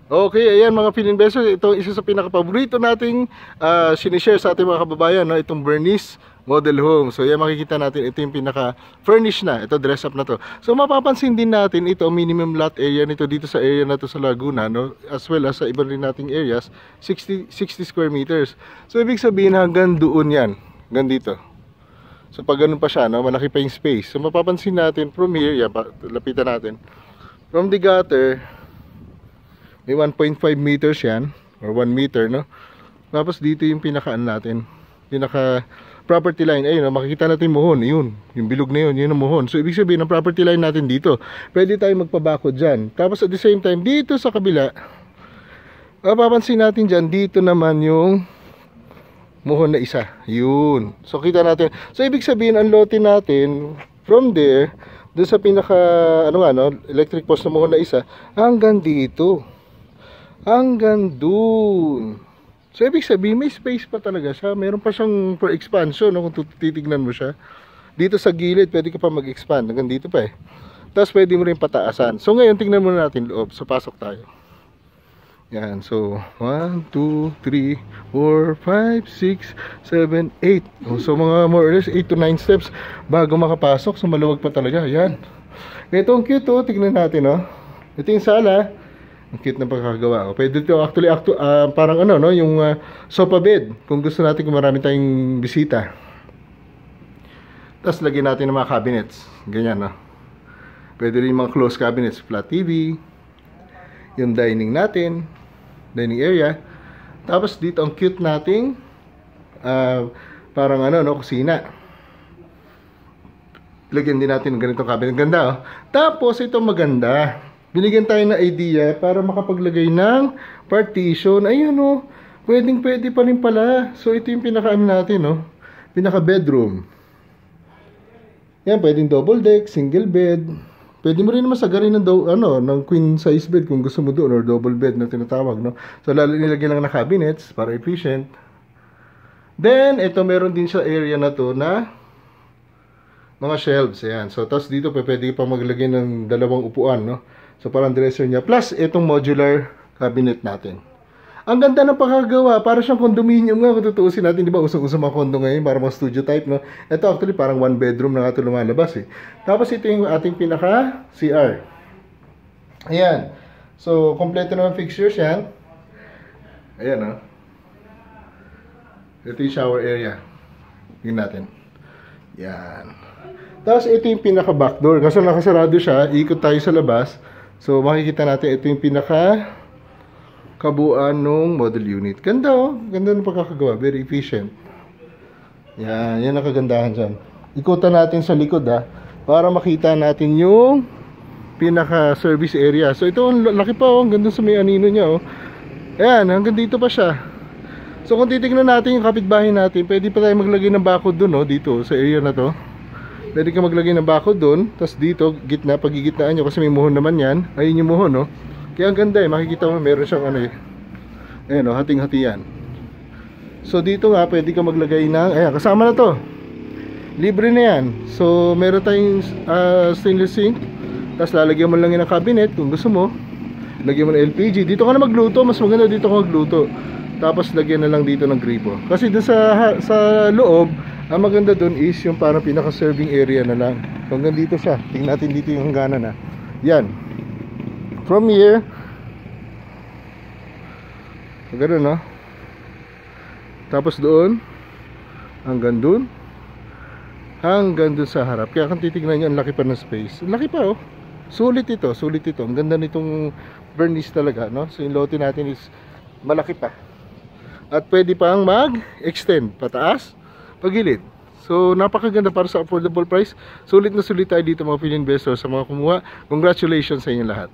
Okay, ayan mga Philinvestors, ito isa sa pinaka-paborito nating sinishare sa ating mga kababayan, no? Itong Bernice Model Home. So yan, makikita natin, ito yung pinaka-furnish na, ito dress up na to. So mapapansin din natin, ito minimum lot area nito dito sa area na to sa Laguna, no? As well as sa iba rin nating areas, 60 square meters. So ibig sabihin hanggang doon yan, hanggang dito. So pag ganun pa siya, no? Malaki pa yung space. So mapapansin natin from here, yan, lapitan natin, from the gutter, may 1.5 meters yan, or 1 meter, no? Tapos dito yung pinakaan natin, pinaka property line. Ayun, makikita natin yung muhon, yun, yung bilog na yun, yun ang muhon. So ibig sabihin, ang property line natin dito, pwede tayo magpabakod dyan. Tapos at the same time, dito sa kabila, mapapansin natin dyan, dito naman yung muhon na isa, yun. So kita natin, so ibig sabihin, ang lote natin, from there, doon sa pinaka, electric post na muhon na isa, hanggang dito, hanggang dun. So ibig sabihin may space pa talaga siya. Meron pa siyang for expansion, no? Kung titignan mo siya, dito sa gilid pwede ka pa mag-expand hanggang dito pa eh. Tapos pwede mo rin pataasan. So ngayon tingnan muna natin loob. So pasok tayo. Yan, so 1, 2, 3, 4, 5, 6, 7, 8. So mga more or less 8 to 9 steps bago makapasok. So maluwag pa talaga. Yan. Ito ang cute, oh. Tignan natin, oh. Ito yung sala. Ang cute na pagkakagawa. Pwede ito actually parang yung sofa bed kung gusto natin, kung marami tayong bisita. Tapos lagyan natin ng mga cabinets. Ganyan, no? Pwede rin mga closed cabinets, flat TV. Yung dining natin, dining area. Tapos dito ang cute nating parang kusina. Lagyan din natin ng ganitong cabinet. Ganda, oh. Tapos ito maganda. Binigyan tayo ng idea para makapaglagay ng partition. Ayun, oh. Pwede pa rin pala. So ito yung pinaka-ano natin, oh. Pinaka-bedroom. Yan, pwedeng double deck, single bed. Pwede mo rin naman sagarin ng queen size bed kung gusto mo doon, or double bed na tinatawag, no. So nilagyan lang na cabinets para efficient. Then ito, meron din siya area na to na mga shelves. Ayan. So tapos dito pwede pa maglagay ng dalawang upuan, no. So parang dresser niya. Plus itong modular cabinet natin. Ang ganda ng pagkagawa. Para siyang condominium nga kung tutuusin natin. Di ba usong-usong mga condo ngayon, para mga studio type, no. Ito actually parang one bedroom na ito lumalabas eh. Tapos ito yung ating pinaka CR. Ayan. So kompleto naman fixtures yan. Ayan, no. Ito yung shower area. Tingnan natin. Yan. Tapos ito yung pinaka backdoor. Kasi nakasarado siya, ikot tayo sa labas. So makikita natin, ito yung pinaka kabuuan ng model unit. Ganda, oh. Ganda ng pagkakagawa. Very efficient. Yan. Yan ang kagandahan dyan. Ikutan natin sa likod, ha, para makita natin yung pinaka service area. So ito, laki pa, oh. Ganda sa may anino niya, oh. Ayan, hanggang dito pa siya. So kung titignan natin yung kapitbahay natin, pwede pa tayo maglagay ng bakod dun, oh, dito sa area na to. Pwede ka maglagay ng bakod dun. Tapos dito, gitna, pagigitnaan nyo, kasi may muhon naman yan. Ayun yung muhon, no. Kaya ang ganda eh, makikita mo meron siyang ayan, oh, hating-hati yan. So dito nga, pwede ka maglagay ng, ayan, kasama na to. Libre na yan. So meron tayong stainless sink. Tapos lalagyan mo lang yun ng cabinet kung gusto mo. Lagyan mo ng LPG. Dito ka na magluto, mas maganda dito ka magluto. Tapos lagyan na lang dito ng gripo. Kasi dun sa loob, ang maganda dun is yung parang pinaka-serving area na lang. So hanggang dito siya. Tingnan natin dito yung hangganan, ha. Yan. From here, gano'n, no? Tapos doon, hanggang dun sa harap. Kaya kung titignan nyo, ang laki pa ng space. Ang laki pa, oh. Sulit ito. Ang ganda nitong Bernice talaga, no? So yung lote natin is malaki pa. At pwede pang mag-extend pataas, pagilid. So napakaganda para sa affordable price. Sulit na sulit tayo dito mga Philinvestors, sa mga kumuha. Congratulations sa inyo lahat.